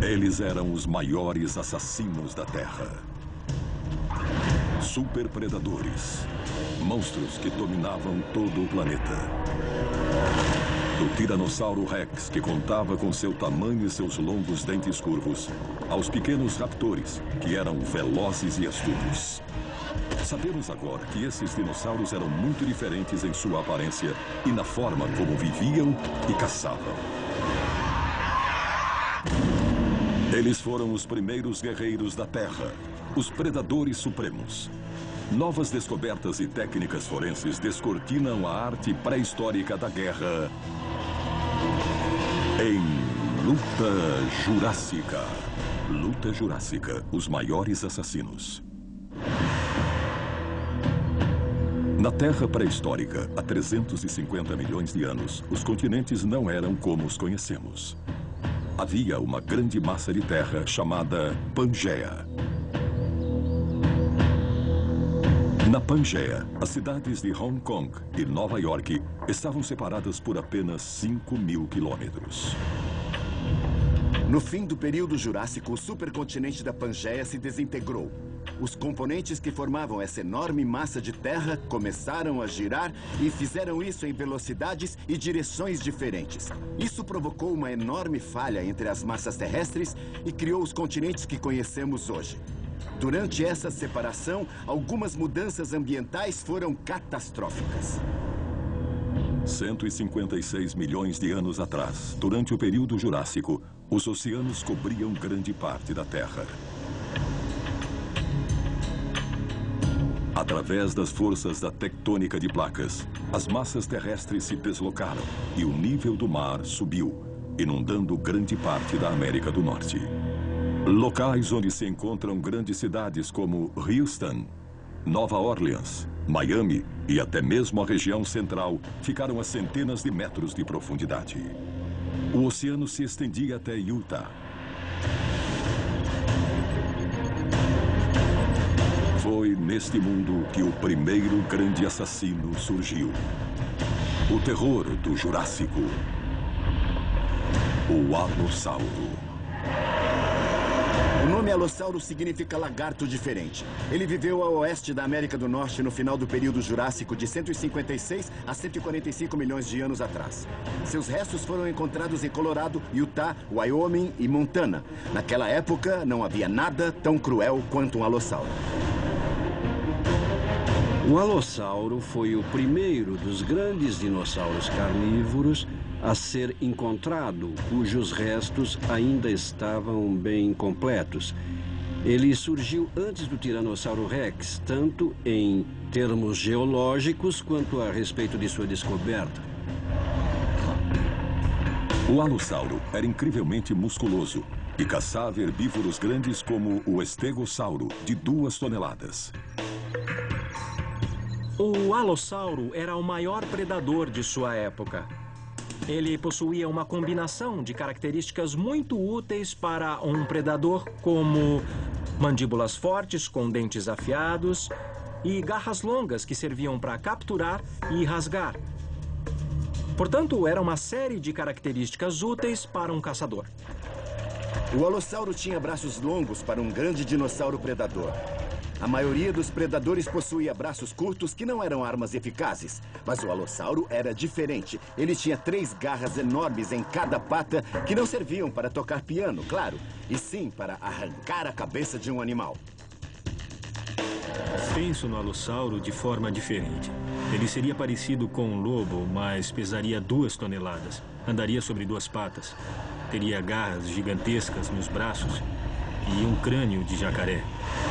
Eles eram os maiores assassinos da Terra. Superpredadores. Monstros que dominavam todo o planeta. Do Tiranossauro Rex, que contava com seu tamanho e seus longos dentes curvos, aos pequenos raptores, que eram velozes e astutos. Sabemos agora que esses dinossauros eram muito diferentes em sua aparência e na forma como viviam e caçavam. Eles foram os primeiros guerreiros da Terra, os predadores supremos. Novas descobertas e técnicas forenses descortinam a arte pré-histórica da guerra em Luta Jurássica. Luta Jurássica, os maiores assassinos. Na Terra pré-histórica, há 350 milhões de anos, os continentes não eram como os conhecemos. Havia uma grande massa de terra chamada Pangeia. Na Pangeia, as cidades de Hong Kong e Nova York estavam separadas por apenas 5.000 quilômetros. No fim do período Jurássico, o supercontinente da Pangeia se desintegrou. Os componentes que formavam essa enorme massa de terra começaram a girar e fizeram isso em velocidades e direções diferentes. Isso provocou uma enorme falha entre as massas terrestres e criou os continentes que conhecemos hoje. Durante essa separação, algumas mudanças ambientais foram catastróficas. 156 milhões de anos atrás, durante o período Jurássico, os oceanos cobriam grande parte da Terra. Através das forças da tectônica de placas, as massas terrestres se deslocaram e o nível do mar subiu, inundando grande parte da América do Norte. Locais onde se encontram grandes cidades como Houston, Nova Orleans, Miami e até mesmo a região central ficaram a centenas de metros de profundidade. O oceano se estendia até Utah. Foi neste mundo que o primeiro grande assassino surgiu. O terror do Jurássico. O Alossauro. O nome Alossauro significa lagarto diferente. Ele viveu a oeste da América do Norte no final do período Jurássico de 156 a 145 milhões de anos atrás. Seus restos foram encontrados em Colorado, Utah, Wyoming e Montana. Naquela época, não havia nada tão cruel quanto um alossauro. O alossauro foi o primeiro dos grandes dinossauros carnívoros a ser encontrado, cujos restos ainda estavam bem completos. Ele surgiu antes do Tiranossauro Rex, tanto em termos geológicos quanto a respeito de sua descoberta. O alossauro era incrivelmente musculoso e caçava herbívoros grandes como o estegossauro, de 2 toneladas. O alossauro era o maior predador de sua época. Ele possuía uma combinação de características muito úteis para um predador, como mandíbulas fortes com dentes afiados e garras longas que serviam para capturar e rasgar. Portanto, era uma série de características úteis para um caçador. O alossauro tinha braços longos para um grande dinossauro predador. A maioria dos predadores possuía braços curtos que não eram armas eficazes. Mas o alossauro era diferente. Ele tinha 3 garras enormes em cada pata que não serviam para tocar piano, claro, e sim para arrancar a cabeça de um animal. Penso no alossauro de forma diferente. Ele seria parecido com um lobo, mas pesaria 2 toneladas. Andaria sobre 2 patas. Teria garras gigantescas nos braços e um crânio de jacaré,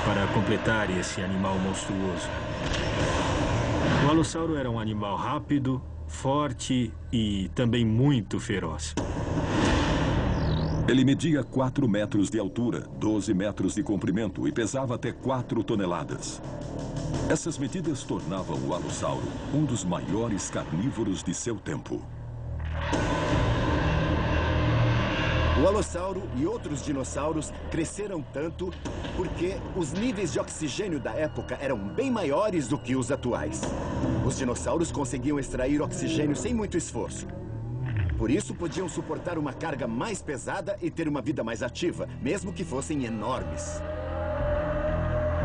para completar esse animal monstruoso. O alossauro era um animal rápido, forte e também muito feroz. Ele media 4 metros de altura, 12 metros de comprimento e pesava até 4 toneladas. Essas medidas tornavam o alossauro um dos maiores carnívoros de seu tempo. O alossauro e outros dinossauros cresceram tanto porque os níveis de oxigênio da época eram bem maiores do que os atuais. Os dinossauros conseguiam extrair oxigênio sem muito esforço. Por isso, podiam suportar uma carga mais pesada e ter uma vida mais ativa, mesmo que fossem enormes.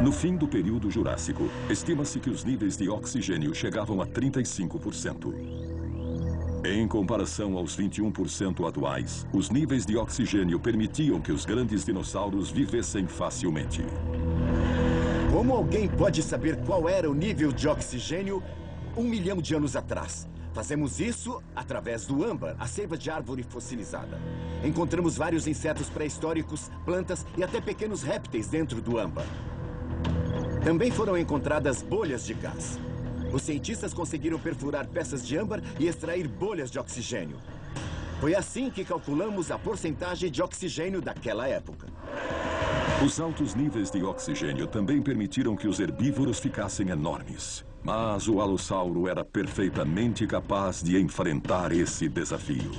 No fim do período Jurássico, estima-se que os níveis de oxigênio chegavam a 35%. Em comparação aos 21% atuais, os níveis de oxigênio permitiam que os grandes dinossauros vivessem facilmente. Como alguém pode saber qual era o nível de oxigênio 1 milhão de anos atrás? Fazemos isso através do âmbar, a seiva de árvore fossilizada. Encontramos vários insetos pré-históricos, plantas e até pequenos répteis dentro do âmbar. Também foram encontradas bolhas de gás. Os cientistas conseguiram perfurar peças de âmbar e extrair bolhas de oxigênio. Foi assim que calculamos a porcentagem de oxigênio daquela época. Os altos níveis de oxigênio também permitiram que os herbívoros ficassem enormes. Mas o alossauro era perfeitamente capaz de enfrentar esse desafio.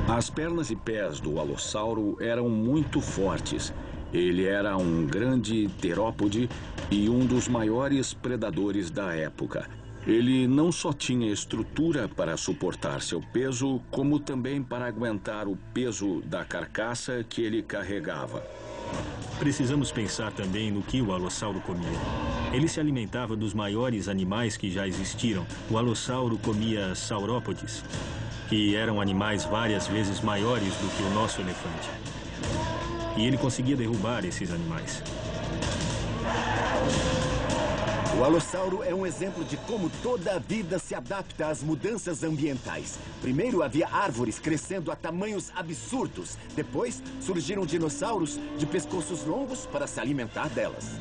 As pernas e pés do alossauro eram muito fortes. Ele era um grande terópode e um dos maiores predadores da época. Ele não só tinha estrutura para suportar seu peso, como também para aguentar o peso da carcaça que ele carregava. Precisamos pensar também no que o alossauro comia. Ele se alimentava dos maiores animais que já existiram. O alossauro comia saurópodes, que eram animais várias vezes maiores do que o nosso elefante. E ele conseguia derrubar esses animais. O alossauro é um exemplo de como toda a vida se adapta às mudanças ambientais. Primeiro havia árvores crescendo a tamanhos absurdos. Depois surgiram dinossauros de pescoços longos para se alimentar delas.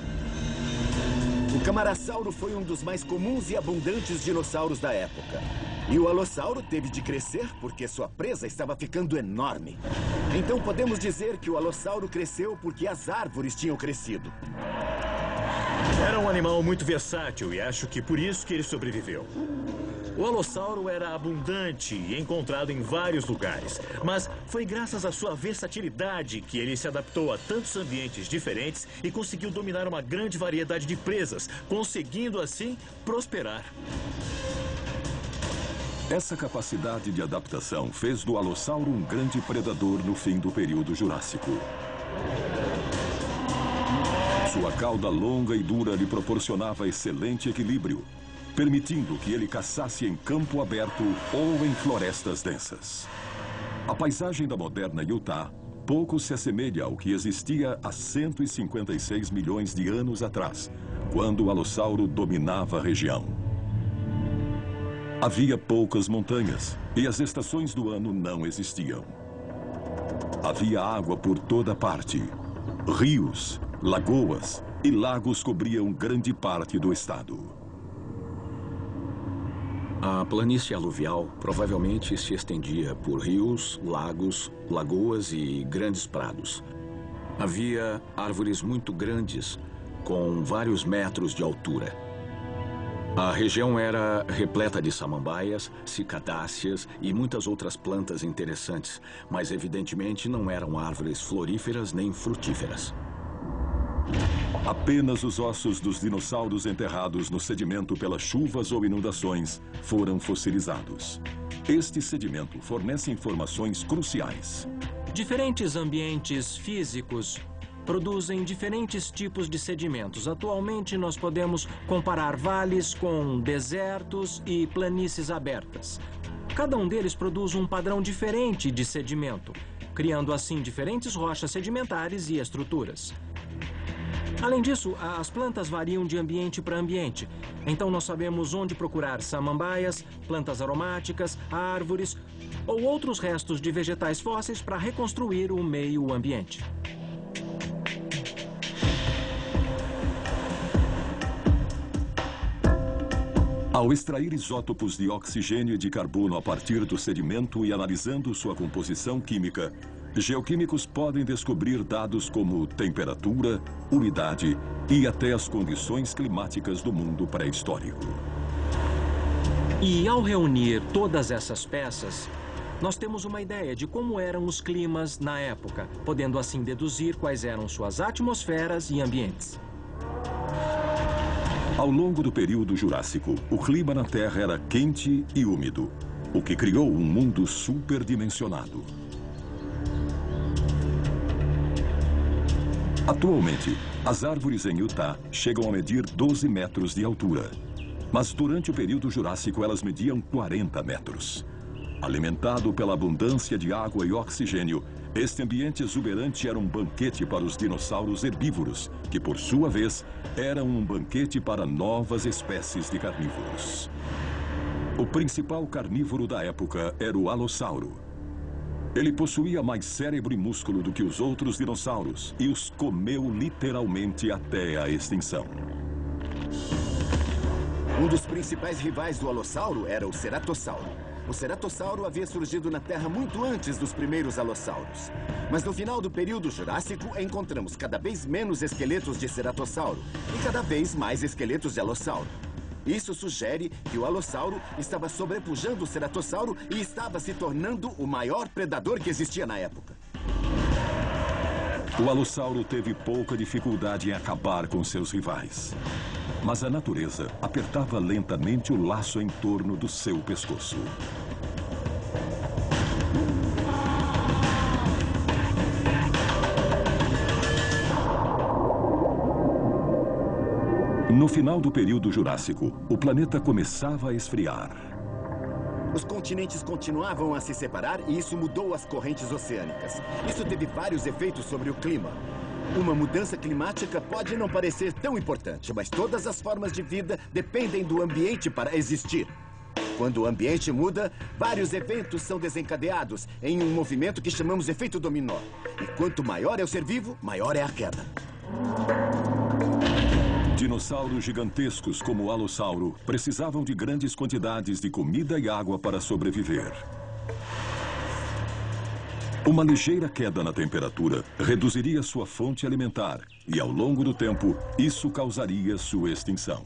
O camarasauro foi um dos mais comuns e abundantes dinossauros da época. E o alossauro teve de crescer porque sua presa estava ficando enorme. Então podemos dizer que o alossauro cresceu porque as árvores tinham crescido. Era um animal muito versátil e acho que por isso que ele sobreviveu. O alossauro era abundante e encontrado em vários lugares. Mas foi graças à sua versatilidade que ele se adaptou a tantos ambientes diferentes e conseguiu dominar uma grande variedade de presas, conseguindo assim prosperar. Essa capacidade de adaptação fez do alossauro um grande predador no fim do período Jurássico. Sua cauda longa e dura lhe proporcionava excelente equilíbrio, permitindo que ele caçasse em campo aberto ou em florestas densas. A paisagem da moderna Utah pouco se assemelha ao que existia há 156 milhões de anos atrás, quando o alossauro dominava a região. Havia poucas montanhas e as estações do ano não existiam. Havia água por toda parte. Rios, lagoas e lagos cobriam grande parte do estado. A planície aluvial provavelmente se estendia por rios, lagos, lagoas e grandes prados. Havia árvores muito grandes, com vários metros de altura. A região era repleta de samambaias, cicadáceas e muitas outras plantas interessantes, mas evidentemente não eram árvores floríferas nem frutíferas. Apenas os ossos dos dinossauros enterrados no sedimento pelas chuvas ou inundações foram fossilizados. Este sedimento fornece informações cruciais. Diferentes ambientes físicos produzem diferentes tipos de sedimentos. Atualmente, nós podemos comparar vales com desertos e planícies abertas. Cada um deles produz um padrão diferente de sedimento, criando assim diferentes rochas sedimentares e estruturas. Além disso, as plantas variam de ambiente para ambiente. Então, nós sabemos onde procurar samambaias, plantas aromáticas, árvores ou outros restos de vegetais fósseis para reconstruir o meio ambiente. Ao extrair isótopos de oxigênio e de carbono a partir do sedimento e analisando sua composição química, geoquímicos podem descobrir dados como temperatura, umidade e até as condições climáticas do mundo pré-histórico. E ao reunir todas essas peças, nós temos uma ideia de como eram os climas na época, podendo assim deduzir quais eram suas atmosferas e ambientes. Ao longo do período Jurássico, o clima na Terra era quente e úmido. o que criou um mundo superdimensionado. Atualmente, as árvores em Utah chegam a medir 12 metros de altura. Mas durante o período Jurássico elas mediam 40 metros. Alimentado pela abundância de água e oxigênio, este ambiente exuberante era um banquete para os dinossauros herbívoros, que por sua vez eram um banquete para novas espécies de carnívoros. O principal carnívoro da época era o alossauro. Ele possuía mais cérebro e músculo do que os outros dinossauros e os comeu literalmente até a extinção. Um dos principais rivais do alossauro era o ceratossauro. O ceratossauro havia surgido na Terra muito antes dos primeiros alossauros. Mas no final do período Jurássico, encontramos cada vez menos esqueletos de ceratossauro e cada vez mais esqueletos de alossauro. Isso sugere que o alossauro estava sobrepujando o ceratossauro e estava se tornando o maior predador que existia na época. O alossauro teve pouca dificuldade em acabar com seus rivais. Mas a natureza apertava lentamente o laço em torno do seu pescoço. No final do período Jurássico, o planeta começava a esfriar. Os continentes continuavam a se separar e isso mudou as correntes oceânicas. Isso teve vários efeitos sobre o clima. Uma mudança climática pode não parecer tão importante, mas todas as formas de vida dependem do ambiente para existir. Quando o ambiente muda, vários eventos são desencadeados em um movimento que chamamos de efeito dominó. E quanto maior é o ser vivo, maior é a queda. Dinossauros gigantescos como o alossauro precisavam de grandes quantidades de comida e água para sobreviver. Uma ligeira queda na temperatura reduziria sua fonte alimentar e, ao longo do tempo, isso causaria sua extinção.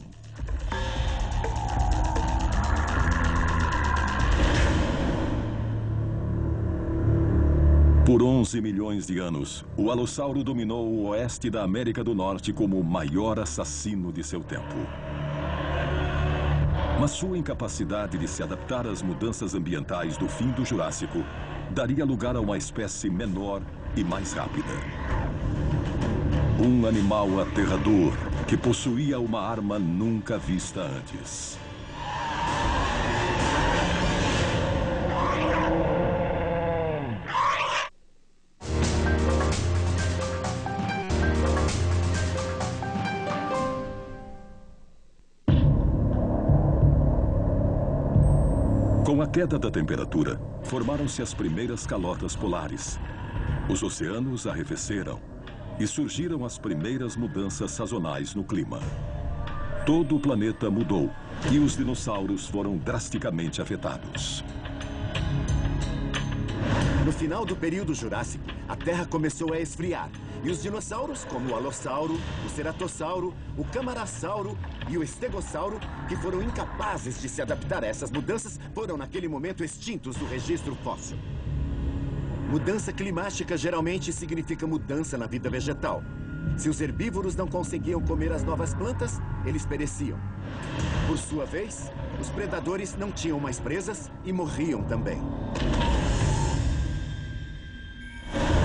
Por 11 milhões de anos, o alossauro dominou o oeste da América do Norte como o maior assassino de seu tempo. Mas sua incapacidade de se adaptar às mudanças ambientais do fim do Jurássico daria lugar a uma espécie menor e mais rápida. Um animal aterrador que possuía uma arma nunca vista antes. Com a queda da temperatura, formaram-se as primeiras calotas polares. Os oceanos arrefeceram e surgiram as primeiras mudanças sazonais no clima. Todo o planeta mudou e os dinossauros foram drasticamente afetados. No final do período Jurássico, a Terra começou a esfriar. E os dinossauros, como o alossauro, o ceratossauro, o camarasauro e o estegossauro, que foram incapazes de se adaptar a essas mudanças, foram naquele momento extintos do registro fóssil. Mudança climática geralmente significa mudança na vida vegetal. Se os herbívoros não conseguiam comer as novas plantas, eles pereciam. Por sua vez, os predadores não tinham mais presas e morriam também.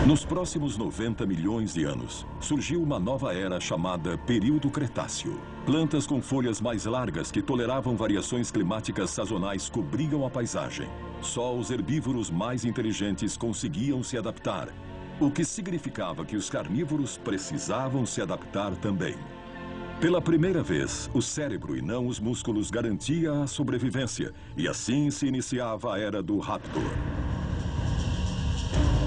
Nos próximos 90 milhões de anos, surgiu uma nova era chamada Período Cretáceo. Plantas com folhas mais largas que toleravam variações climáticas sazonais cobriam a paisagem. Só os herbívoros mais inteligentes conseguiam se adaptar, o que significava que os carnívoros precisavam se adaptar também. Pela primeira vez, o cérebro e não os músculos garantia a sobrevivência, e assim se iniciava a era do Raptor.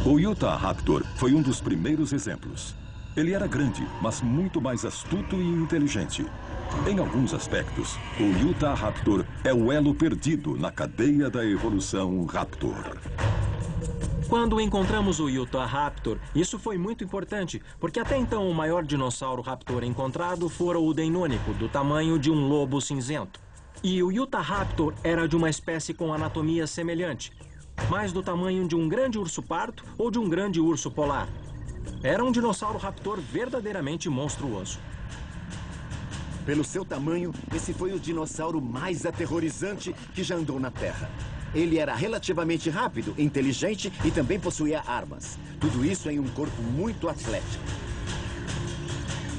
O Utahraptor foi um dos primeiros exemplos. Ele era grande, mas muito mais astuto e inteligente. Em alguns aspectos, o Utahraptor é o elo perdido na cadeia da evolução Raptor. Quando encontramos o Utahraptor, isso foi muito importante, porque até então o maior dinossauro raptor encontrado fora o Deinonychus, do tamanho de um lobo cinzento. E o Utahraptor era de uma espécie com anatomia semelhante, mais do tamanho de um grande urso pardo ou de um grande urso polar. Era um dinossauro raptor verdadeiramente monstruoso. Pelo seu tamanho, esse foi o dinossauro mais aterrorizante que já andou na Terra. ele era relativamente rápido, inteligente e também possuía armas. Tudo isso em um corpo muito atlético.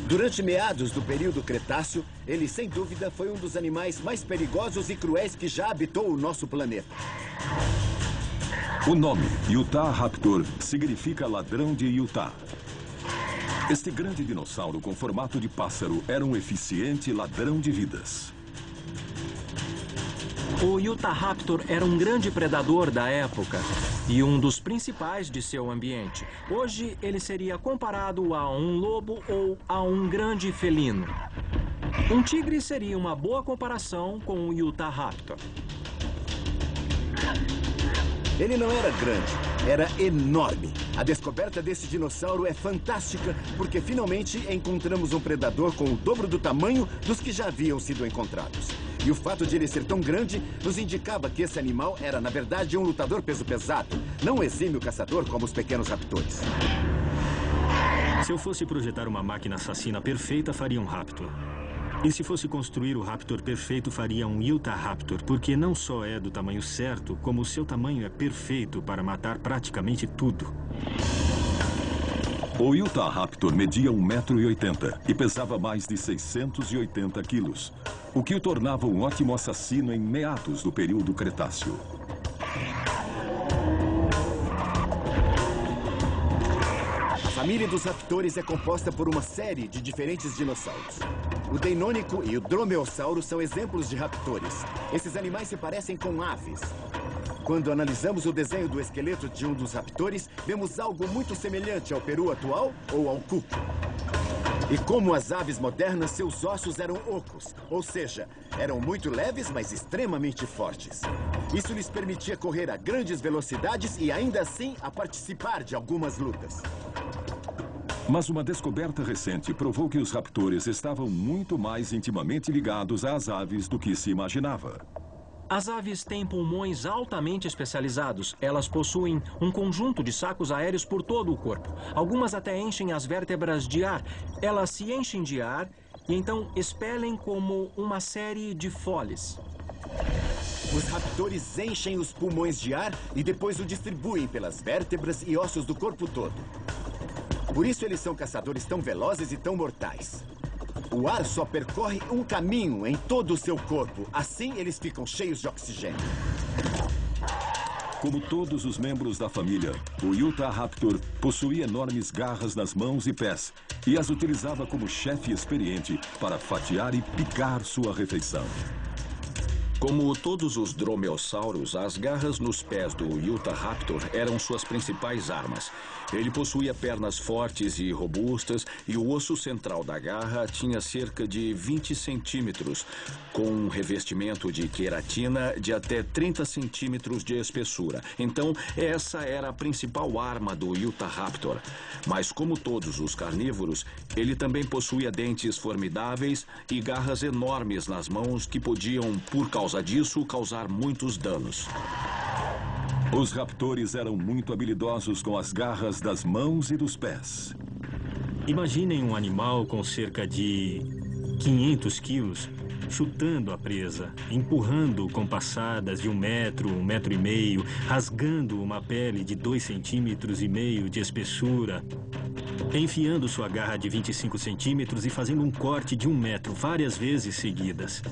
Durante meados do período Cretáceo, ele sem dúvida foi um dos animais mais perigosos e cruéis que já habitou o nosso planeta. O nome Utahraptor significa ladrão de Utah. Este grande dinossauro com formato de pássaro era um eficiente ladrão de vidas. O Utahraptor era um grande predador da época e um dos principais de seu ambiente. Hoje, ele seria comparado a um lobo ou a um grande felino. Um tigre seria uma boa comparação com o Utahraptor. Ele não era grande, era enorme. A descoberta desse dinossauro é fantástica porque finalmente encontramos um predador com o dobro do tamanho dos que já haviam sido encontrados. E o fato de ele ser tão grande nos indicava que esse animal era, na verdade, um lutador peso pesado, não um exímio caçador como os pequenos raptores. Se eu fosse projetar uma máquina assassina perfeita, faria um Raptor. E se fosse construir o Raptor perfeito, faria um Utahraptor, porque não só é do tamanho certo, como o seu tamanho é perfeito para matar praticamente tudo. O Utahraptor media 1,80 m e pesava mais de 680 quilos, o que o tornava um ótimo assassino em meados do período Cretáceo. A família dos raptores é composta por uma série de diferentes dinossauros. O Deinônico e o Dromeosauro são exemplos de raptores. Esses animais se parecem com aves. Quando analisamos o desenho do esqueleto de um dos raptores, vemos algo muito semelhante ao peru atual ou ao cuco. E como as aves modernas, seus ossos eram ocos, ou seja, eram muito leves, mas extremamente fortes. Isso lhes permitia correr a grandes velocidades e ainda assim a participar de algumas lutas. Mas uma descoberta recente provou que os raptores estavam muito mais intimamente ligados às aves do que se imaginava. As aves têm pulmões altamente especializados. Elas possuem um conjunto de sacos aéreos por todo o corpo. Algumas até enchem as vértebras de ar. Elas se enchem de ar e então expelem como uma série de foles. Os raptores enchem os pulmões de ar e depois o distribuem pelas vértebras e ossos do corpo todo. Por isso eles são caçadores tão velozes e tão mortais. O ar só percorre um caminho em todo o seu corpo. Assim, eles ficam cheios de oxigênio. Como todos os membros da família, o Utahraptor possuía enormes garras nas mãos e pés e as utilizava como chefe experiente para fatiar e picar sua refeição. Como todos os dromeossauros, as garras nos pés do Utahraptor eram suas principais armas. Ele possuía pernas fortes e robustas e o osso central da garra tinha cerca de 20 centímetros, com um revestimento de queratina de até 30 centímetros de espessura. Então, essa era a principal arma do Utahraptor. Mas como todos os carnívoros, ele também possuía dentes formidáveis e garras enormes nas mãos que podiam, por causa disso, causar muitos danos. Os raptores eram muito habilidosos com as garras das mãos e dos pés. Imaginem um animal com cerca de 500 quilos chutando a presa, empurrando com passadas de 1 metro, 1,5 metros, rasgando uma pele de 2,5 cm de espessura, enfiando sua garra de 25 centímetros e fazendo um corte de 1 metro várias vezes seguidas.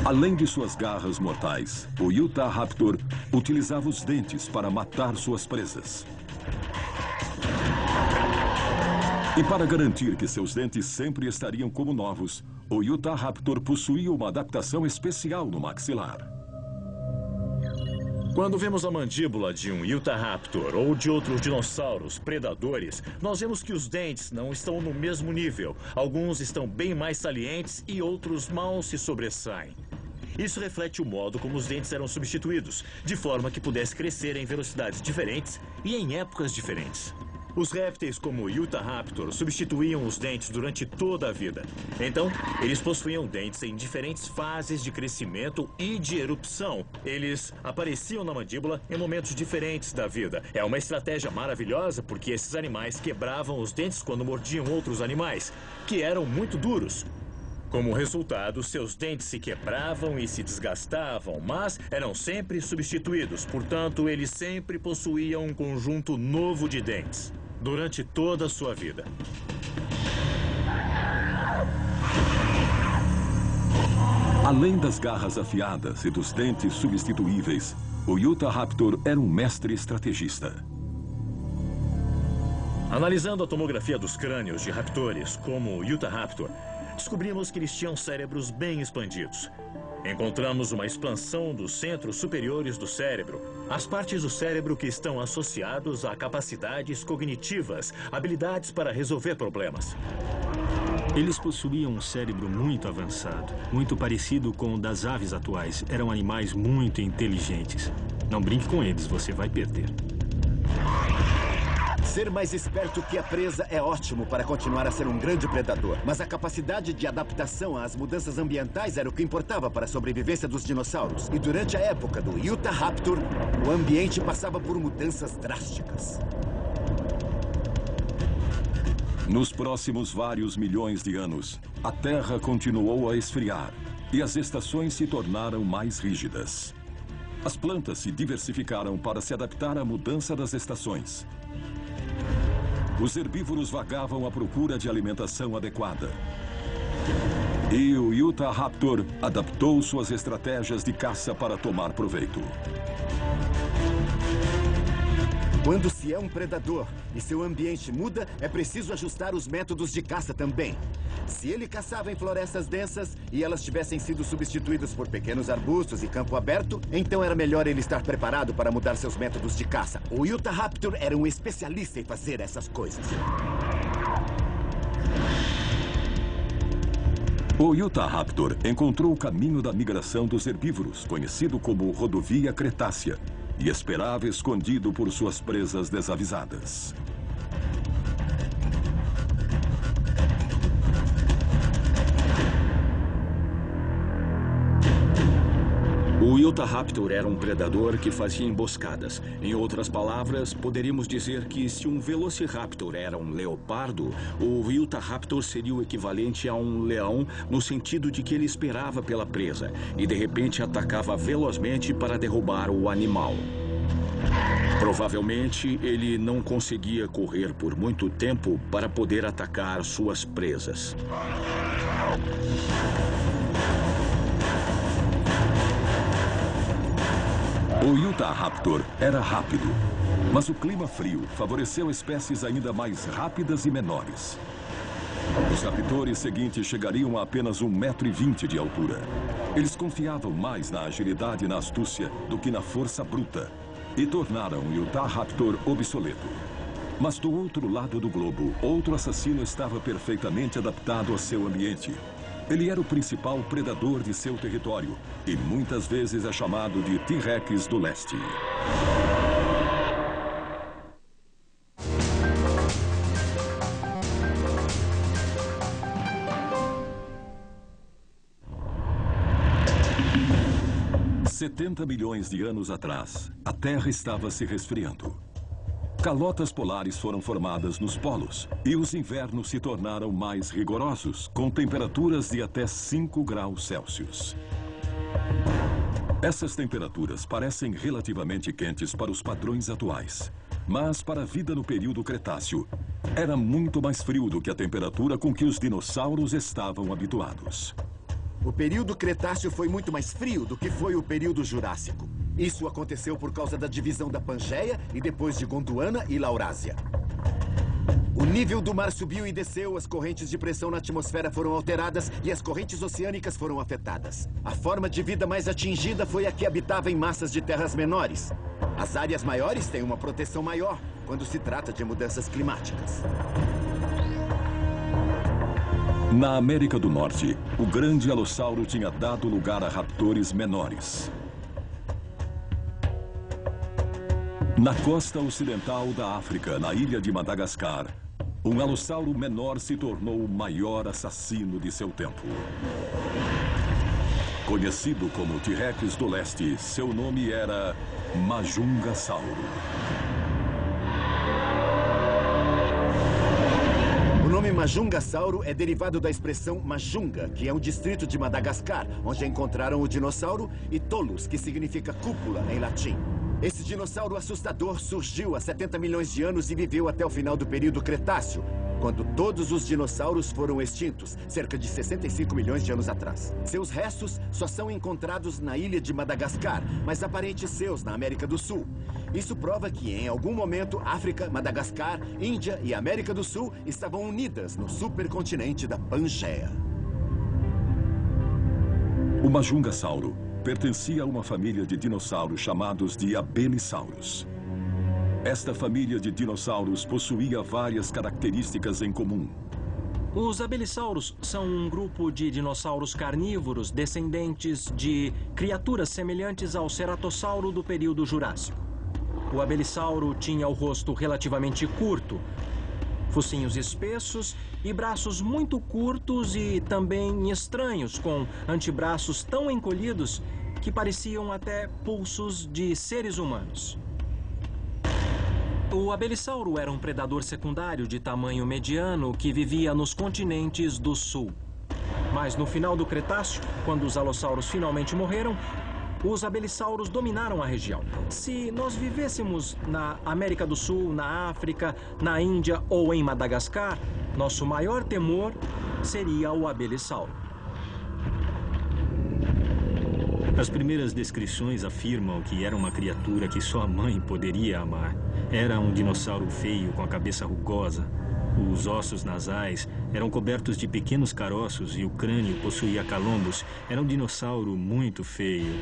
Além de suas garras mortais, o Utahraptor utilizava os dentes para matar suas presas. E para garantir que seus dentes sempre estariam como novos, o Utahraptor possuía uma adaptação especial no maxilar. Quando vemos a mandíbula de um Utahraptor ou de outros dinossauros predadores, nós vemos que os dentes não estão no mesmo nível. Alguns estão bem mais salientes e outros mal se sobressaem. Isso reflete o modo como os dentes eram substituídos, de forma que pudesse crescer em velocidades diferentes e em épocas diferentes. Os répteis como o Utahraptor substituíam os dentes durante toda a vida. Então, eles possuíam dentes em diferentes fases de crescimento e de erupção. Eles apareciam na mandíbula em momentos diferentes da vida. É uma estratégia maravilhosa porque esses animais quebravam os dentes quando mordiam outros animais, que eram muito duros. Como resultado, seus dentes se quebravam e se desgastavam, mas eram sempre substituídos. Portanto, ele sempre possuía um conjunto novo de dentes durante toda a sua vida. Além das garras afiadas e dos dentes substituíveis, o Utahraptor era um mestre estrategista. Analisando a tomografia dos crânios de raptores, como o Utahraptor, descobrimos que eles tinham cérebros bem expandidos. Encontramos uma expansão dos centros superiores do cérebro, as partes do cérebro que estão associados a capacidades cognitivas, habilidades para resolver problemas. Eles possuíam um cérebro muito avançado, muito parecido com o das aves atuais. Eram animais muito inteligentes. Não brinque com eles, você vai perder. Ser mais esperto que a presa é ótimo para continuar a ser um grande predador. Mas a capacidade de adaptação às mudanças ambientais era o que importava para a sobrevivência dos dinossauros. E durante a época do Utahraptor, o ambiente passava por mudanças drásticas. Nos próximos vários milhões de anos, a Terra continuou a esfriar e as estações se tornaram mais rígidas. As plantas se diversificaram para se adaptar à mudança das estações. Os herbívoros vagavam à procura de alimentação adequada. E o Utahraptor adaptou suas estratégias de caça para tomar proveito. Quando se é um predador e seu ambiente muda, é preciso ajustar os métodos de caça também. Se ele caçava em florestas densas e elas tivessem sido substituídas por pequenos arbustos e campo aberto, então era melhor ele estar preparado para mudar seus métodos de caça. O Utahraptor era um especialista em fazer essas coisas. O Utahraptor encontrou o caminho da migração dos herbívoros, conhecido como Rodovia Cretácea, e esperava escondido por suas presas desavisadas. O Utahraptor era um predador que fazia emboscadas. Em outras palavras, poderíamos dizer que se um Velociraptor era um leopardo, o Utahraptor seria o equivalente a um leão no sentido de que ele esperava pela presa e de repente atacava velozmente para derrubar o animal. Provavelmente, ele não conseguia correr por muito tempo para poder atacar suas presas. O Utahraptor era rápido, mas o clima frio favoreceu espécies ainda mais rápidas e menores. Os raptores seguintes chegariam a apenas 1,20 m de altura. Eles confiavam mais na agilidade e na astúcia do que na força bruta e tornaram o Utahraptor obsoleto. Mas do outro lado do globo, outro assassino estava perfeitamente adaptado ao seu ambiente. Ele era o principal predador de seu território e muitas vezes é chamado de T-Rex do Leste. Há 70 milhões de anos atrás, a Terra estava se resfriando. Calotas polares foram formadas nos polos e os invernos se tornaram mais rigorosos, com temperaturas de até 5 graus Celsius. Essas temperaturas parecem relativamente quentes para os padrões atuais, mas para a vida no período Cretáceo, era muito mais frio do que a temperatura com que os dinossauros estavam habituados. O período Cretáceo foi muito mais frio do que foi o período Jurássico. Isso aconteceu por causa da divisão da Pangeia e depois de Gondwana e Laurásia. O nível do mar subiu e desceu, as correntes de pressão na atmosfera foram alteradas e as correntes oceânicas foram afetadas. A forma de vida mais atingida foi a que habitava em massas de terras menores. As áreas maiores têm uma proteção maior quando se trata de mudanças climáticas. Na América do Norte, o grande alossauro tinha dado lugar a raptores menores. Na costa ocidental da África, na ilha de Madagascar, um alossauro menor se tornou o maior assassino de seu tempo. Conhecido como T-Rex do Leste, seu nome era Majungasauro. O nome Majungasauro é derivado da expressão Majunga, que é um distrito de Madagascar, onde encontraram o dinossauro, e Tolus, que significa cúpula em latim. Esse dinossauro assustador surgiu há 70 milhões de anos e viveu até o final do período Cretáceo, quando todos os dinossauros foram extintos, cerca de 65 milhões de anos atrás. Seus restos só são encontrados na ilha de Madagascar, mas há parentes seus na América do Sul. Isso prova que, em algum momento, África, Madagascar, Índia e América do Sul estavam unidas no supercontinente da Pangeia. O Majungasauro pertencia a uma família de dinossauros chamados de Abelissauros. Esta família de dinossauros possuía várias características em comum. Os abelissauros são um grupo de dinossauros carnívoros descendentes de criaturas semelhantes ao ceratossauro do período Jurássico. O abellissauro tinha o rosto relativamente curto, focinhos espessos e braços muito curtos e também estranhos, com antebraços tão encolhidos que pareciam até pulsos de seres humanos. O abellissauro era um predador secundário de tamanho mediano que vivia nos continentes do sul. Mas no final do Cretáceo, quando os alossauros finalmente morreram, os abelissauros dominaram a região. Se nós vivêssemos na América do Sul, na África, na Índia ou em Madagascar, nosso maior temor seria o abellissauro. As primeiras descrições afirmam que era uma criatura que só a mãe poderia amar. Era um dinossauro feio, com a cabeça rugosa. Os ossos nasais eram cobertos de pequenos caroços e o crânio possuía calombos. Era um dinossauro muito feio,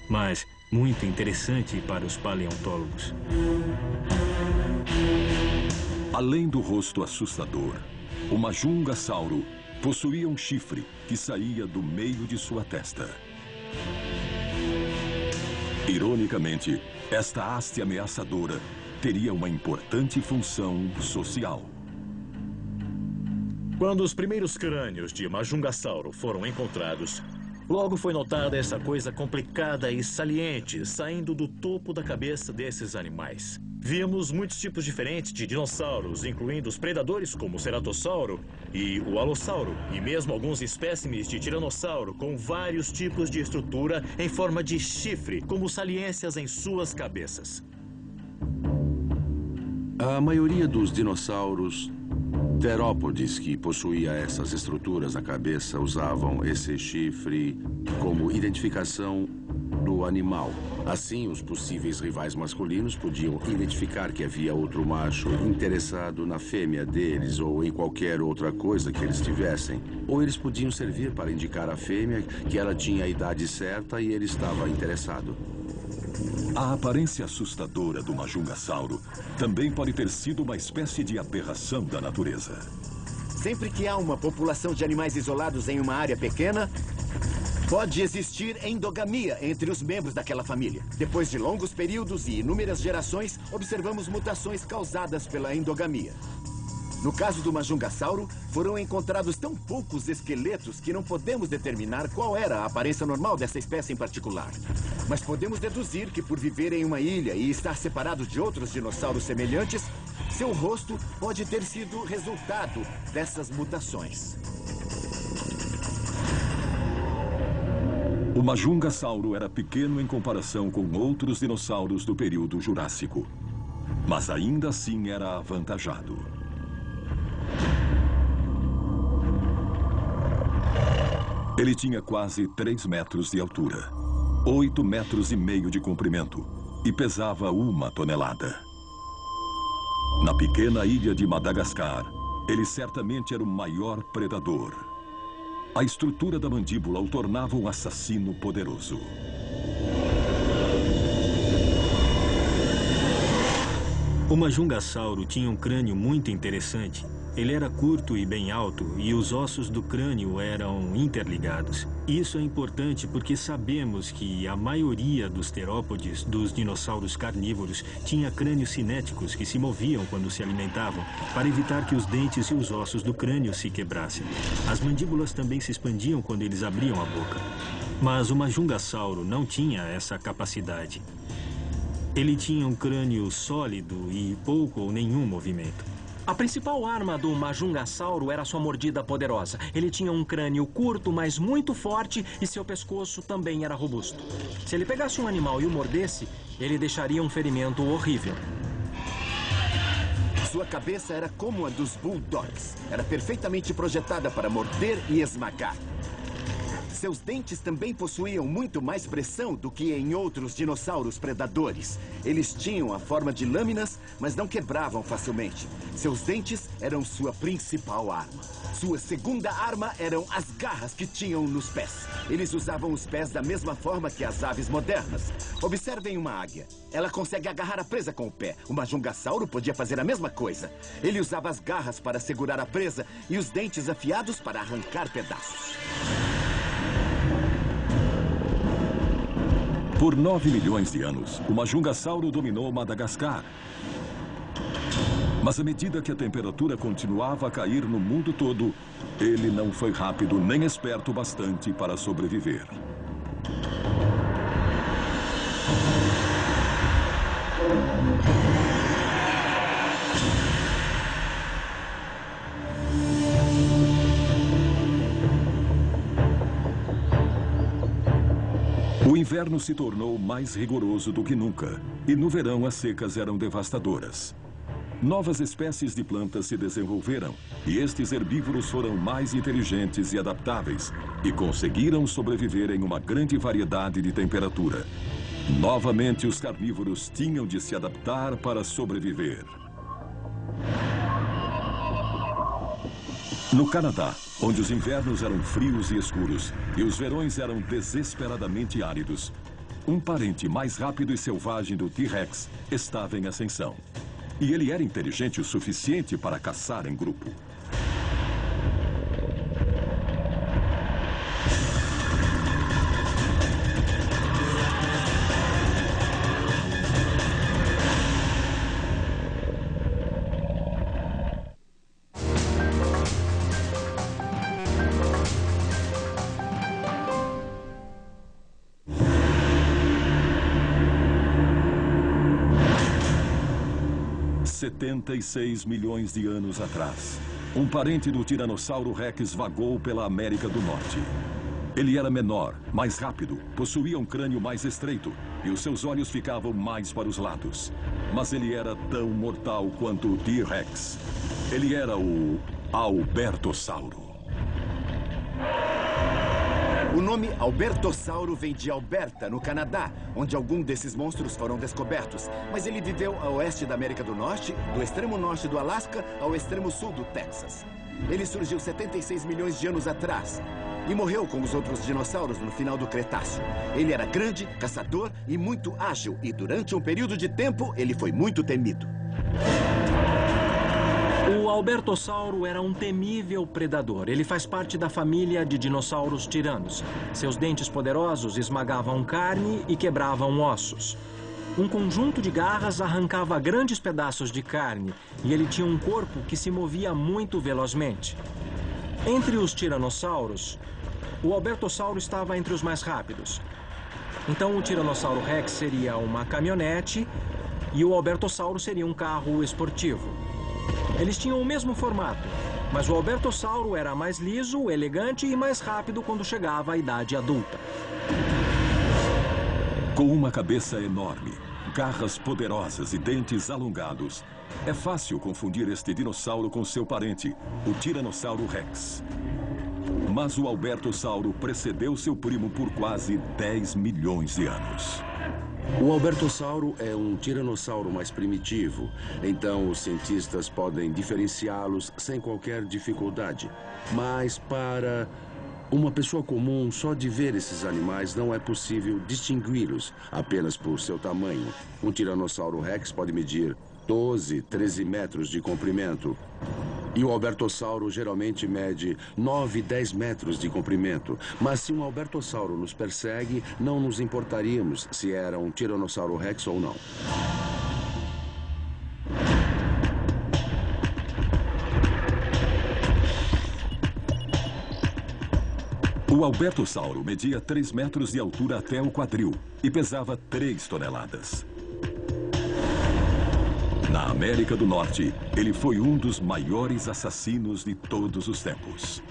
mas muito interessante para os paleontólogos. Além do rosto assustador, o Majungasauro possuía um chifre que saía do meio de sua testa. Ironicamente, esta haste ameaçadora teria uma importante função social. Quando os primeiros crânios de Majungasauro foram encontrados, logo foi notada essa coisa complicada e saliente saindo do topo da cabeça desses animais. Vimos muitos tipos diferentes de dinossauros, incluindo os predadores como o ceratossauro e o alossauro, e mesmo alguns espécimes de tiranossauro com vários tipos de estrutura em forma de chifre, como saliências em suas cabeças. A maioria dos dinossauros terópodes que possuía essas estruturas na cabeça usavam esse chifre como identificação do animal. Assim, os possíveis rivais masculinos podiam identificar que havia outro macho interessado na fêmea deles ou em qualquer outra coisa que eles tivessem. Ou eles podiam servir para indicar à fêmea que ela tinha a idade certa e ele estava interessado. A aparência assustadora do Majungasauro também pode ter sido uma espécie de aberração da natureza. Sempre que há uma população de animais isolados em uma área pequena, pode existir endogamia entre os membros daquela família. Depois de longos períodos e inúmeras gerações, observamos mutações causadas pela endogamia. No caso do Majungasauro, foram encontrados tão poucos esqueletos que não podemos determinar qual era a aparência normal dessa espécie em particular. Mas podemos deduzir que, por viver em uma ilha e estar separado de outros dinossauros semelhantes, seu rosto pode ter sido resultado dessas mutações. O Majungasauro era pequeno em comparação com outros dinossauros do período Jurássico, mas ainda assim era avantajado. Ele tinha quase 3 metros de altura, 8,5 metros de comprimento e pesava 1 tonelada. Na pequena ilha de Madagascar, ele certamente era o maior predador. A estrutura da mandíbula o tornava um assassino poderoso. O Majungasauro tinha um crânio muito interessante. Ele era curto e bem alto, e os ossos do crânio eram interligados. Isso é importante porque sabemos que a maioria dos terópodes, dos dinossauros carnívoros, tinha crânios cinéticos que se moviam quando se alimentavam, para evitar que os dentes e os ossos do crânio se quebrassem. As mandíbulas também se expandiam quando eles abriam a boca. Mas o Majungasauro não tinha essa capacidade. Ele tinha um crânio sólido e pouco ou nenhum movimento. A principal arma do Majungasauro era sua mordida poderosa. Ele tinha um crânio curto, mas muito forte, e seu pescoço também era robusto. Se ele pegasse um animal e o mordesse, ele deixaria um ferimento horrível. Sua cabeça era como a dos bulldogs. Era perfeitamente projetada para morder e esmagar. Seus dentes também possuíam muito mais pressão do que em outros dinossauros predadores. Eles tinham a forma de lâminas, mas não quebravam facilmente. Seus dentes eram sua principal arma. Sua segunda arma eram as garras que tinham nos pés. Eles usavam os pés da mesma forma que as aves modernas. Observem uma águia. Ela consegue agarrar a presa com o pé. O Majungasauro podia fazer a mesma coisa. Ele usava as garras para segurar a presa e os dentes afiados para arrancar pedaços. Por 9 milhões de anos, o Majungasauro dominou Madagascar. Mas à medida que a temperatura continuava a cair no mundo todo, ele não foi rápido nem esperto bastante para sobreviver. O inverno se tornou mais rigoroso do que nunca, e no verão as secas eram devastadoras. Novas espécies de plantas se desenvolveram, e estes herbívoros foram mais inteligentes e adaptáveis, e conseguiram sobreviver em uma grande variedade de temperatura. Novamente, os carnívoros tinham de se adaptar para sobreviver. No Canadá, onde os invernos eram frios e escuros e os verões eram desesperadamente áridos, um parente mais rápido e selvagem do T-Rex estava em ascensão. E ele era inteligente o suficiente para caçar em grupo. $76 milhões de anos atrás, um parente do Tiranossauro Rex vagou pela América do Norte. Ele era menor, mais rápido, possuía um crânio mais estreito e os seus olhos ficavam mais para os lados. Mas ele era tão mortal quanto o T-Rex. Ele era o Albertossauro. O nome Albertossauro vem de Alberta, no Canadá, onde algum desses monstros foram descobertos. Mas ele viveu a oeste da América do Norte, do extremo norte do Alasca ao extremo sul do Texas. Ele surgiu 76 milhões de anos atrás e morreu com os outros dinossauros no final do Cretáceo. Ele era grande, caçador e muito ágil, e durante um período de tempo ele foi muito temido. O Albertossauro era um temível predador. Ele faz parte da família de dinossauros tiranos. Seus dentes poderosos esmagavam carne e quebravam ossos. Um conjunto de garras arrancava grandes pedaços de carne e ele tinha um corpo que se movia muito velozmente. Entre os tiranossauros, o Albertossauro estava entre os mais rápidos. Então o Tiranossauro Rex seria uma caminhonete e o Albertossauro seria um carro esportivo. Eles tinham o mesmo formato, mas o Albertossauro era mais liso, elegante e mais rápido quando chegava à idade adulta. Com uma cabeça enorme, garras poderosas e dentes alongados, é fácil confundir este dinossauro com seu parente, o Tiranossauro Rex. Mas o Albertossauro precedeu seu primo por quase 10 milhões de anos. O Albertossauro é um tiranossauro mais primitivo, então os cientistas podem diferenciá-los sem qualquer dificuldade. Mas para uma pessoa comum, só de ver esses animais não é possível distingui-los apenas por seu tamanho. Um Tiranossauro Rex pode medir 12, 13 metros de comprimento. E o Albertossauro geralmente mede 9, 10 metros de comprimento. Mas se um Albertossauro nos persegue, não nos importaríamos se era um Tiranossauro Rex ou não. O Albertossauro media 3 metros de altura até o quadril e pesava 3 toneladas. Na América do Norte, ele foi um dos maiores assassinos de todos os tempos.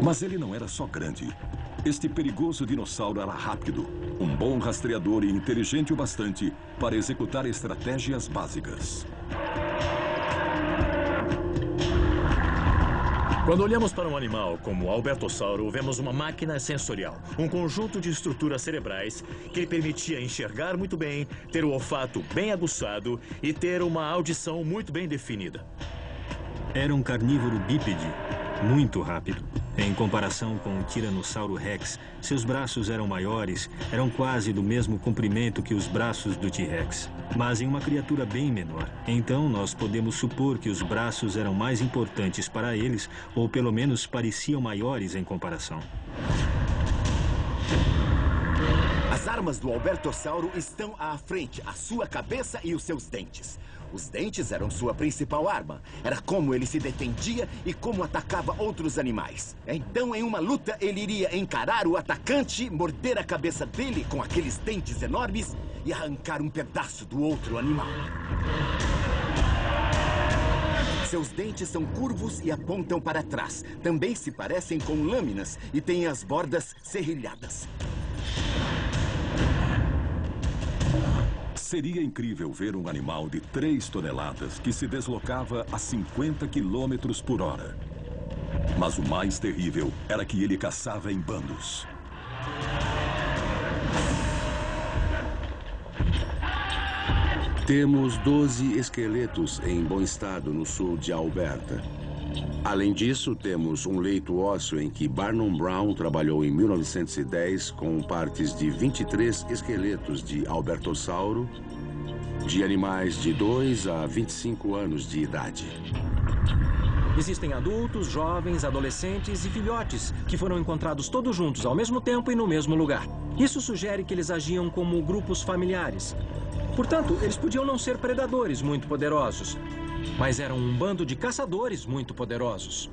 Mas ele não era só grande. Este perigoso dinossauro era rápido, um bom rastreador e inteligente o bastante para executar estratégias básicas. Quando olhamos para um animal como o Albertossauro, vemos uma máquina sensorial, um conjunto de estruturas cerebrais que lhe permitia enxergar muito bem, ter o olfato bem aguçado e ter uma audição muito bem definida. Era um carnívoro bípede, muito rápido. Em comparação com o Tiranossauro Rex, seus braços eram maiores, eram quase do mesmo comprimento que os braços do T-Rex, mas em uma criatura bem menor. Então, nós podemos supor que os braços eram mais importantes para eles, ou pelo menos pareciam maiores em comparação. As armas do Albertossauro estão à frente, a sua cabeça e os seus dentes. Os dentes eram sua principal arma. Era como ele se defendia e como atacava outros animais. Então, em uma luta, ele iria encarar o atacante, morder a cabeça dele com aqueles dentes enormes e arrancar um pedaço do outro animal. Seus dentes são curvos e apontam para trás. Também se parecem com lâminas e têm as bordas serrilhadas. Seria incrível ver um animal de 3 toneladas que se deslocava a 50 quilômetros por hora. Mas o mais terrível era que ele caçava em bandos. Temos 12 esqueletos em bom estado no sul de Alberta. Além disso, temos um leito ósseo em que Barnum Brown trabalhou em 1910 com partes de 23 esqueletos de Albertossauro, de animais de 2 a 25 anos de idade. Existem adultos, jovens, adolescentes e filhotes que foram encontrados todos juntos ao mesmo tempo e no mesmo lugar. Isso sugere que eles agiam como grupos familiares. Portanto, eles podiam não ser predadores muito poderosos, mas eram um bando de caçadores muito poderosos.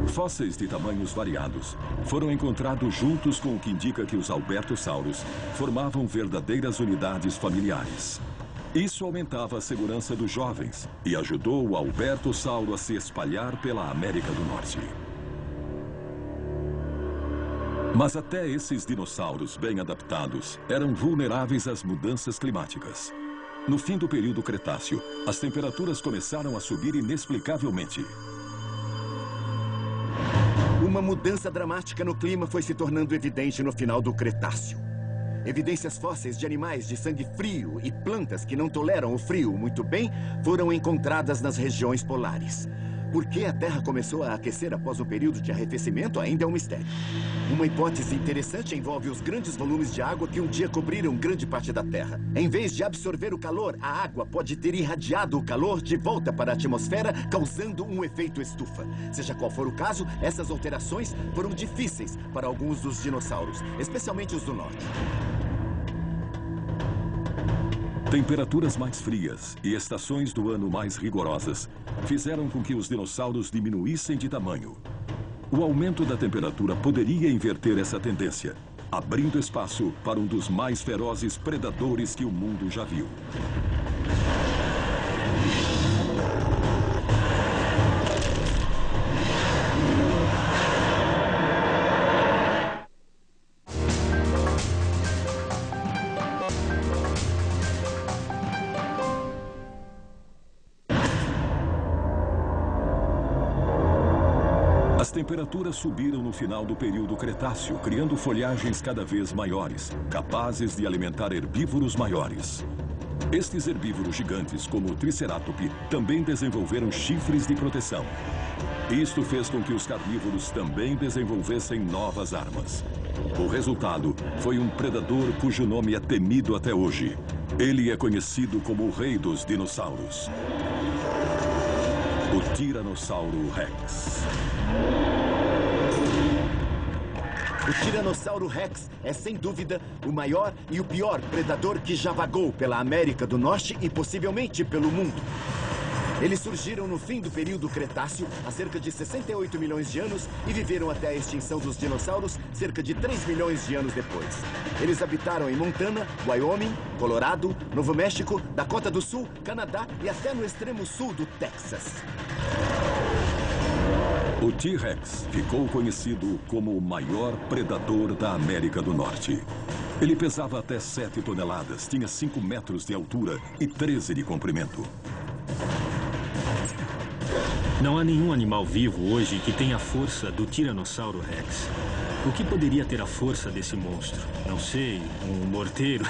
Fósseis de tamanhos variados foram encontrados juntos, com o que indica que os Albertossauros formavam verdadeiras unidades familiares. Isso aumentava a segurança dos jovens e ajudou o Albertossauro a se espalhar pela América do Norte. Mas até esses dinossauros bem adaptados eram vulneráveis às mudanças climáticas. No fim do período Cretáceo, as temperaturas começaram a subir inexplicavelmente. Uma mudança dramática no clima foi se tornando evidente no final do Cretáceo. Evidências fósseis de animais de sangue frio e plantas que não toleram o frio muito bem foram encontradas nas regiões polares. Por que a Terra começou a aquecer após o período de arrefecimento ainda é um mistério. Uma hipótese interessante envolve os grandes volumes de água que um dia cobriram grande parte da Terra. Em vez de absorver o calor, a água pode ter irradiado o calor de volta para a atmosfera, causando um efeito estufa. Seja qual for o caso, essas alterações foram difíceis para alguns dos dinossauros, especialmente os do norte. Temperaturas mais frias e estações do ano mais rigorosas fizeram com que os dinossauros diminuíssem de tamanho. O aumento da temperatura poderia inverter essa tendência, abrindo espaço para um dos mais ferozes predadores que o mundo já viu. As temperaturas subiram no final do período Cretáceo, criando folhagens cada vez maiores, capazes de alimentar herbívoros maiores. Estes herbívoros gigantes, como o Tricerátops, também desenvolveram chifres de proteção. Isto fez com que os carnívoros também desenvolvessem novas armas. O resultado foi um predador cujo nome é temido até hoje. Ele é conhecido como o rei dos dinossauros. O Tiranossauro Rex. O Tiranossauro Rex é, sem dúvida, o maior e o pior predador que já vagou pela América do Norte e possivelmente pelo mundo. Eles surgiram no fim do período Cretáceo, há cerca de 68 milhões de anos, e viveram até a extinção dos dinossauros, cerca de 3 milhões de anos depois. Eles habitaram em Montana, Wyoming, Colorado, Novo México, Dakota do Sul, Canadá e até no extremo sul do Texas. O T-Rex ficou conhecido como o maior predador da América do Norte. Ele pesava até 7 toneladas, tinha 5 metros de altura e 13 de comprimento. Não há nenhum animal vivo hoje que tenha a força do Tiranossauro Rex. O que poderia ter a força desse monstro? Não sei, um morteiro?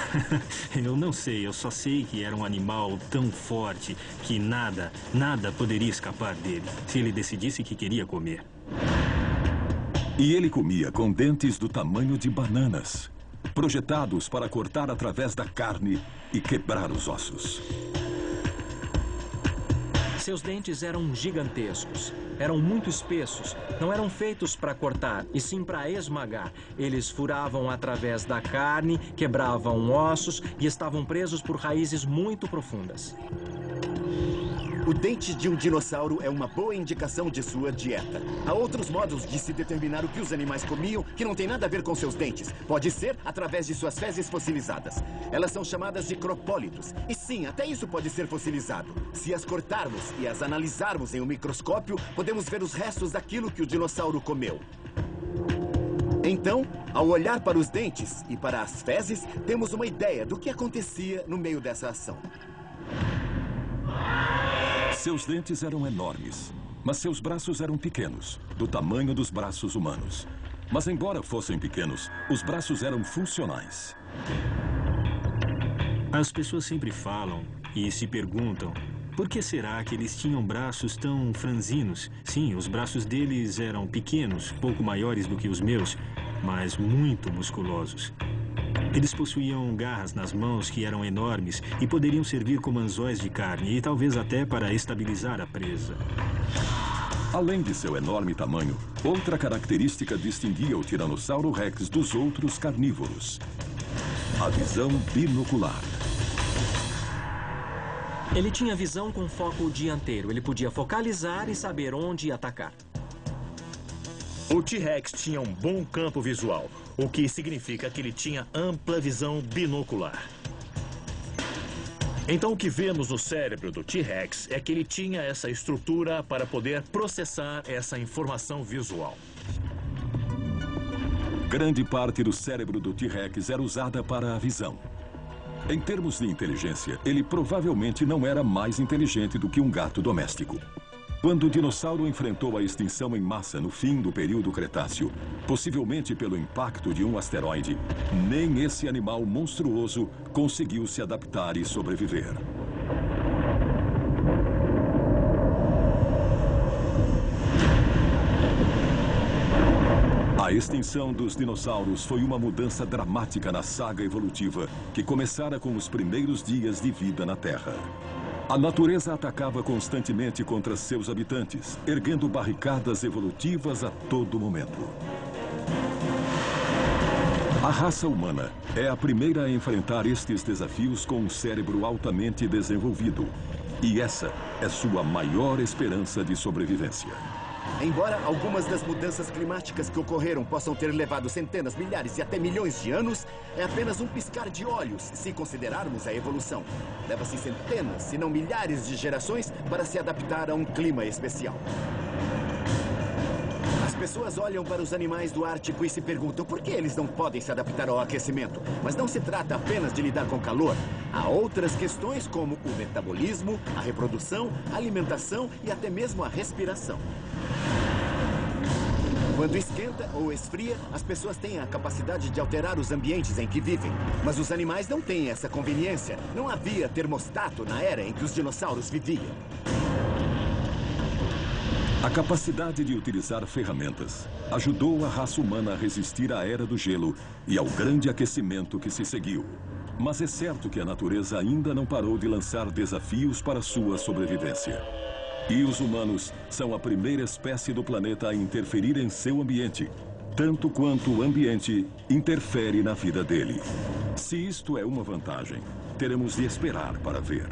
Eu não sei, eu só sei que era um animal tão forte que nada poderia escapar dele, se ele decidisse que queria comer. E ele comia com dentes do tamanho de bananas, projetados para cortar através da carne e quebrar os ossos. Seus dentes eram gigantescos, eram muito espessos, não eram feitos para cortar, e sim para esmagar. Eles furavam através da carne, quebravam ossos e estavam presos por raízes muito profundas. O dente de um dinossauro é uma boa indicação de sua dieta. Há outros modos de se determinar o que os animais comiam que não tem nada a ver com seus dentes. Pode ser através de suas fezes fossilizadas. Elas são chamadas de cropólitos. E sim, até isso pode ser fossilizado. Se as cortarmos e as analisarmos em um microscópio, podemos ver os restos daquilo que o dinossauro comeu. Então, ao olhar para os dentes e para as fezes, temos uma ideia do que acontecia no meio dessa ação. Seus dentes eram enormes, mas seus braços eram pequenos, do tamanho dos braços humanos. Mas embora fossem pequenos, os braços eram funcionais. As pessoas sempre falam e se perguntam por que será que eles tinham braços tão franzinos? Sim, os braços deles eram pequenos, pouco maiores do que os meus, mas muito musculosos. Eles possuíam garras nas mãos que eram enormes e poderiam servir como anzóis de carne e talvez até para estabilizar a presa. Além de seu enorme tamanho, outra característica distinguia o Tiranossauro Rex dos outros carnívoros: a visão binocular. Ele tinha visão com foco dianteiro. Ele podia focalizar e saber onde atacar. O T-Rex tinha um bom campo visual, o que significa que ele tinha ampla visão binocular. Então, o que vemos no cérebro do T-Rex é que ele tinha essa estrutura para poder processar essa informação visual. Grande parte do cérebro do T-Rex era usada para a visão. Em termos de inteligência, ele provavelmente não era mais inteligente do que um gato doméstico. Quando o dinossauro enfrentou a extinção em massa no fim do período Cretáceo, possivelmente pelo impacto de um asteroide, nem esse animal monstruoso conseguiu se adaptar e sobreviver. A extinção dos dinossauros foi uma mudança dramática na saga evolutiva que começara com os primeiros dias de vida na Terra. A natureza atacava constantemente contra seus habitantes, erguendo barricadas evolutivas a todo momento. A raça humana é a primeira a enfrentar estes desafios com um cérebro altamente desenvolvido. E essa é sua maior esperança de sobrevivência. Embora algumas das mudanças climáticas que ocorreram possam ter levado centenas, milhares e até milhões de anos, é apenas um piscar de olhos se considerarmos a evolução. Leva-se centenas, se não milhares de gerações para se adaptar a um clima especial. As pessoas olham para os animais do Ártico e se perguntam por que eles não podem se adaptar ao aquecimento. Mas não se trata apenas de lidar com calor. Há outras questões como o metabolismo, a reprodução, a alimentação e até mesmo a respiração. Quando esquenta ou esfria, as pessoas têm a capacidade de alterar os ambientes em que vivem. Mas os animais não têm essa conveniência. Não havia termostato na era em que os dinossauros viviam. A capacidade de utilizar ferramentas ajudou a raça humana a resistir à Era do Gelo e ao grande aquecimento que se seguiu. Mas é certo que a natureza ainda não parou de lançar desafios para sua sobrevivência. E os humanos são a primeira espécie do planeta a interferir em seu ambiente, tanto quanto o ambiente interfere na vida dele. Se isto é uma vantagem, teremos de esperar para ver.